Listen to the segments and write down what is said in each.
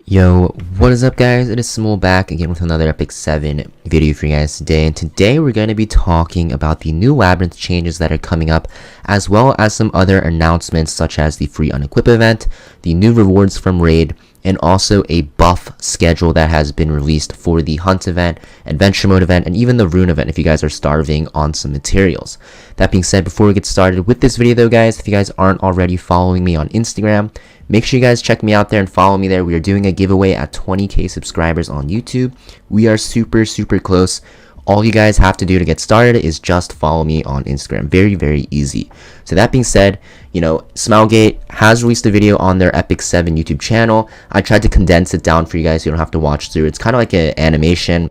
Yo, what is up guys? It is Samool back again with another Epic 7 video for you guys today, and today we're going to be talking about the new Labyrinth changes that are coming up, as well as some other announcements such as the free unequip event, the new rewards from Raid, and also a buff schedule that has been released for the Hunt event, Adventure Mode event, and even the Rune event if you guys are starving on some materials. That being said, before we get started with this video though guys, if you guys aren't already following me on Instagram, make sure you guys check me out there and follow me there. We are doing a giveaway at 20k subscribers on YouTube. We are super close. All you guys have to do to get started is just follow me on Instagram. Very easy. So that being said, you know, Smilegate has released a video on their Epic 7 YouTube channel. I tried to condense it down for you guys so you don't have to watch through. It's kind of like an animation,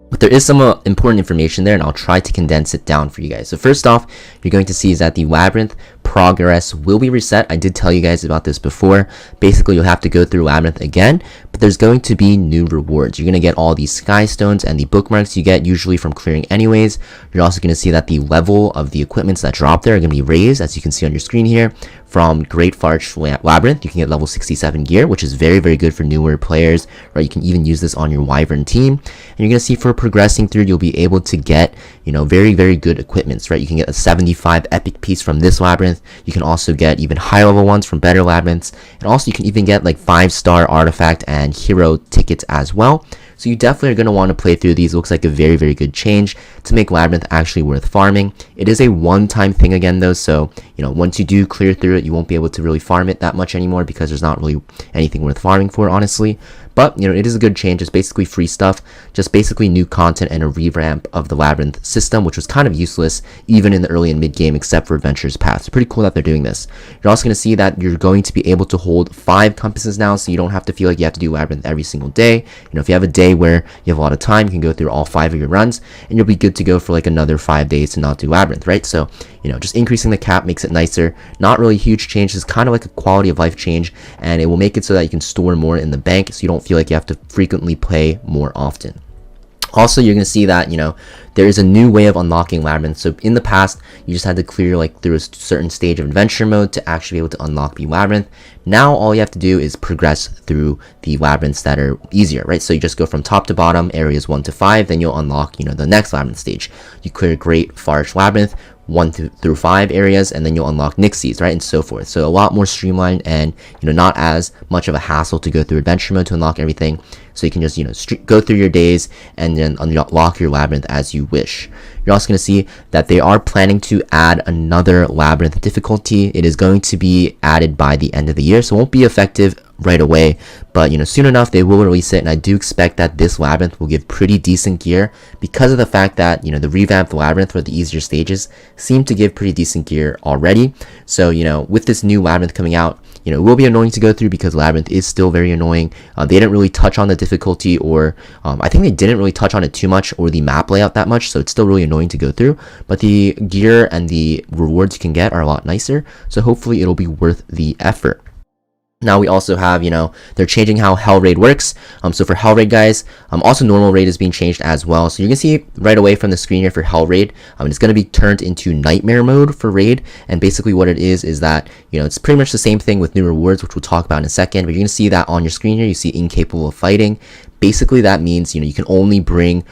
but there is some important information there, and I'll try to condense it down for you guys. So first off, you're going to see is that the Labyrinth progress will be reset. I did tell you guys about this before. Basically, you'll have to go through Labyrinth again, but there's going to be new rewards. You're going to get all these sky stones and the bookmarks you get usually from clearing anyways. You're also going to see that the level of the equipments that drop there are going to be raised, as you can see on your screen here. From Great Farch Labyrinth, you can get level 67 gear, which is very good for newer players, right? You can even use this on your Wyvern team. And you're going to see for progressing through, you'll be able to get, you know, very good equipments, right? You can get a 75 epic piece from this Labyrinth. You can also get even high level ones from better Labyrinths. And also you can even get like 5-star artifact and hero tickets as well. So you definitely are going to want to play through these. It looks like a very good change to make Labyrinth actually worth farming. It is a one-time thing again though, so you know, once you do clear through it, you won't be able to really farm it that much anymore because there's not really anything worth farming for, honestly. But you know, it is a good change. It's basically free stuff, just basically new content and a revamp of the Labyrinth system, which was kind of useless even in the early and mid game except for Adventure's Path. It's pretty cool that they're doing this. You're also going to see that you're going to be able to hold 5 compasses now, so you don't have to feel like you have to do Labyrinth every single day. You know, if you have a day where you have a lot of time, you can go through all 5 of your runs and you'll be good to go for like another 5 days to not do Labyrinth, right? So, you know, just increasing the cap makes it nicer. Not really a huge change. It's kind of like a quality of life change, and it will make it so that you can store more in the bank so you don't feel like you have to frequently play more often. Also, you're going to see that, you know, there is a new way of unlocking Labyrinth. So in the past, you just had to clear like through a certain stage of adventure mode to actually be able to unlock the Labyrinth. Now all you have to do is progress through the Labyrinths that are easier, right? So you just go from top to bottom, areas 1 to 5, then you'll unlock, you know, the next Labyrinth stage. You clear Great Farch Labyrinth, 1 through 5 areas, and then you'll unlock Nixies, right, and so forth. So a lot more streamlined, and you know, not as much of a hassle to go through adventure mode to unlock everything. So you can just, you know, go through your days and then unlock your Labyrinth as you wish. You're also going to see that they are planning to add another Labyrinth difficulty. It is going to be added by the end of the year, so it won't be effective right away, but you know, soon enough they will release it, and I do expect that this Labyrinth will give pretty decent gear because of the fact that, you know, the revamped Labyrinth for the easier stages seem to give pretty decent gear already. So, you know, with this new Labyrinth coming out, you know, it will be annoying to go through because Labyrinth is still very annoying. They didn't really touch on the difficulty, or I think they didn't really touch on it too much, or the map layout that much, so it's still really annoying to go through, but the gear and the rewards you can get are a lot nicer, so hopefully it'll be worth the effort. Now we also have, you know, they're changing how Hell Raid works. So for Hell Raid guys, also normal raid is being changed as well. So you can see right away from the screen here for Hell Raid, it's going to be turned into Nightmare mode for raid. And basically what it is that, you know, it's pretty much the same thing with new rewards, which we'll talk about in a second. But you're going to see that on your screen here, you see incapable of fighting. Basically that means, you know, you can only bring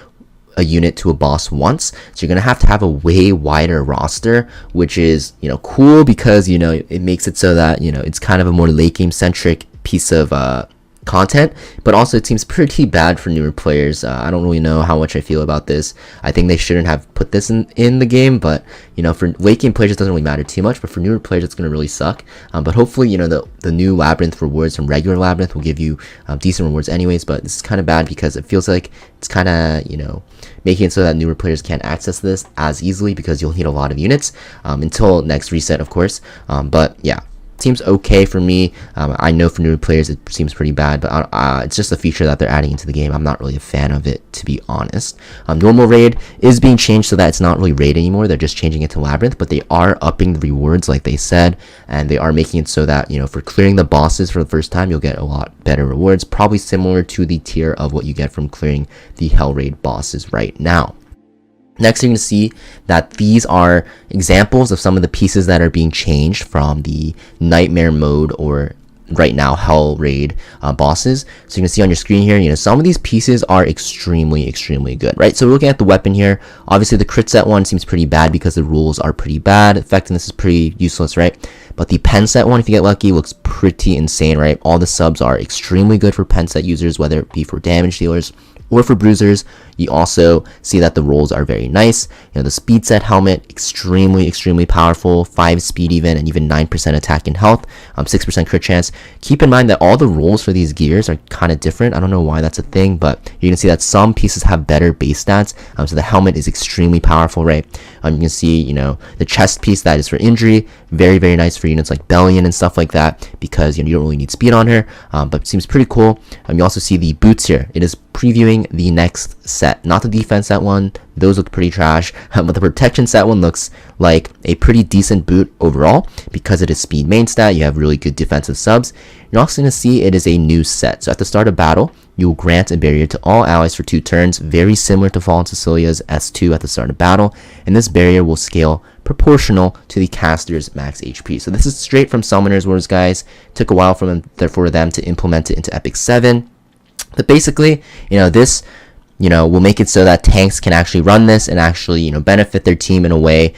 a unit to a boss once, so you're gonna have to have a way wider roster, which is, you know, cool because, you know, it makes it so that, you know, it's kind of a more late game centric piece of content, but also it seems pretty bad for newer players. I don't really know how much I feel about this. I think they shouldn't have put this in the game, but you know, for late game players it doesn't really matter too much, but for newer players it's going to really suck. But hopefully, you know, the new Labyrinth rewards from regular Labyrinth will give you decent rewards anyways, but this is kind of bad because it feels like it's kind of, you know, making it so that newer players can't access this as easily because you'll need a lot of units until next reset, of course. But yeah, seems okay for me. I know for new players it seems pretty bad, but it's just a feature that they're adding into the game. I'm not really a fan of it, to be honest. Normal raid is being changed so that it's not really raid anymore. They're just changing it to Labyrinth, but they are upping the rewards like they said, and they are making it so that, you know, for clearing the bosses for the first time, you'll get a lot better rewards, probably similar to the tier of what you get from clearing the Hell Raid bosses right now. Next, you're going to see that these are examples of some of the pieces that are being changed from the Nightmare mode or right now hell raid bosses. So you can see on your screen here, you know, some of these pieces are extremely good, right? So we're looking at the weapon here. Obviously the crit set one seems pretty bad because the rules are pretty bad. Effectiveness is pretty useless, right? But the pen set one, if you get lucky, looks pretty insane, right? All the subs are extremely good for pen set users, whether it be for damage dealers or for bruisers. You also see that the rolls are very nice. You know, the speed set helmet, extremely powerful, 5 speed even, and even 9% attack and health, 6% crit chance. Keep in mind that all the rolls for these gears are kind of different. I don't know why that's a thing, but you can see that some pieces have better base stats. So the helmet is extremely powerful, right? You can see, you know, the chest piece that is for injury, very nice for units like Bellion and stuff like that, because you know, you don't really need speed on her, but it seems pretty cool. You also see the boots here. It is previewing the next set, not the defense set one. Those look pretty trash, but the protection set one looks like a pretty decent boot overall because it is speed main stat. You have really good defensive subs. You're also going to see it is a new set. So at the start of battle, you will grant a barrier to all allies for 2 turns, very similar to Fallen Cecilia's S2 at the start of battle, and this barrier will scale proportional to the caster's max HP. So this is straight from Summoner's Wars, guys. Took a while for them to implement it into Epic 7. But basically, you know, this, you know, will make it so that tanks can actually run this and actually, you know, benefit their team in a way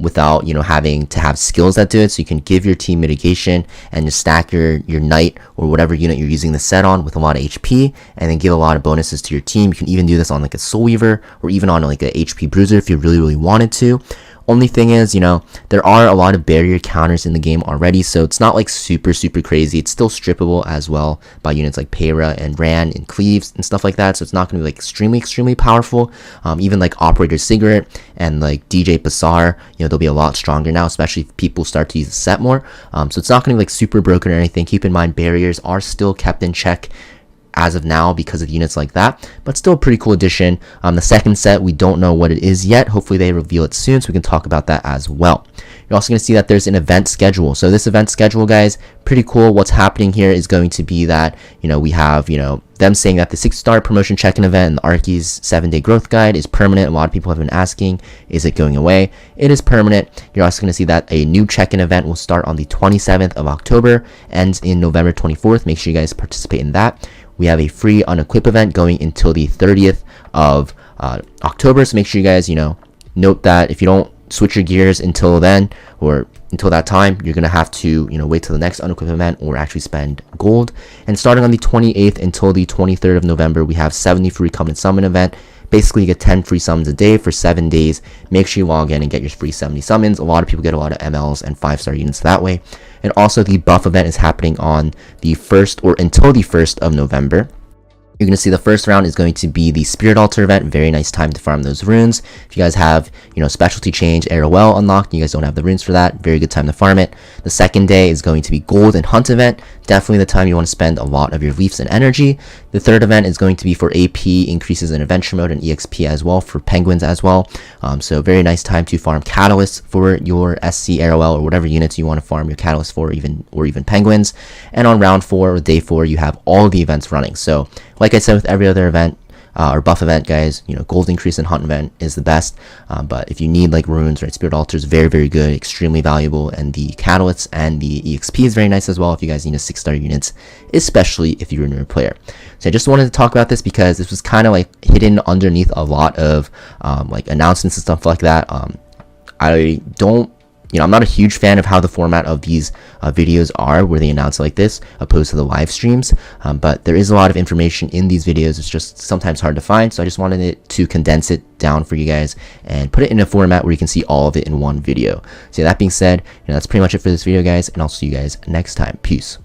without, you know, having to have skills that do it. So you can give your team mitigation and just stack your knight or whatever unit you're using the set on with a lot of HP, and then give a lot of bonuses to your team. You can even do this on like a Soul Weaver or even on like a HP Bruiser if you really wanted to. Only thing is, you know, there are a lot of barrier counters in the game already, so it's not like super crazy. It's still strippable as well by units like Peyra and Rand and Cleaves and stuff like that, so it's not going to be like extremely powerful. Even like Operator Cigarette and like DJ Bassar, you know, they'll be a lot stronger now, especially if people start to use the set more. So it's not going to be like super broken or anything. Keep in mind, barriers are still kept in check as of now because of units like that, but still a pretty cool addition. The second set, we don't know what it is yet. Hopefully they reveal it soon so we can talk about that as well. You're also going to see that there's an event schedule. So this event schedule, guys, pretty cool. What's happening here is going to be that, you know, we have, you know, them saying that the 6-star promotion check-in event and the Arky's 7-day growth guide is permanent. A lot of people have been asking, is it going away? It is permanent. You're also going to see that a new check-in event will start on the 27th of October, ends in November 24th. Make sure you guys participate in that. We have a free unequip event going until the 30th of October. So make sure you guys, you know, note that if you don't switch your gears until then or until that time, you're going to have to, you know, wait till the next unequip event or actually spend gold. And starting on the 28th until the 23rd of November, we have 70 free Covenant Summon event. Basically, you get 10 free summons a day for 7 days. Make sure you log in and get your free 70 summons. A lot of people get a lot of MLs and 5-star units that way. And also, the buff event is happening on the 1st or until the 1st of November. You're going to see the first round is going to be the Spirit Altar event. Very nice time to farm those runes. If you guys have, you know, Specialty Change, AOL unlocked, and you guys don't have the runes for that, very good time to farm it. The second day is going to be Gold and Hunt event. Definitely the time you want to spend a lot of your leafs and energy. The third event is going to be for AP increases in Adventure Mode and EXP as well for Penguins as well. So very nice time to farm Catalysts for your SC, AOL, or whatever units you want to farm your Catalyst for, or even Penguins. And on round 4 or day 4, you have all the events running. So like I said with every other event, or buff event, guys, you know, gold increase and hunt event is the best. But if you need like runes, right, Spirit Altars, very good, extremely valuable, and the catalysts and the EXP is very nice as well if you guys need a 6-star units, especially if you're a newer player. So I just wanted to talk about this because this was kind of like hidden underneath a lot of like announcements and stuff like that. I don't, you know, I'm not a huge fan of how the format of these videos are, where they announce like this, opposed to the live streams. But there is a lot of information in these videos. It's just sometimes hard to find. So I just wanted to condense it down for you guys and put it in a format where you can see all of it in one video. So that being said, you know, that's pretty much it for this video, guys, and I'll see you guys next time. Peace.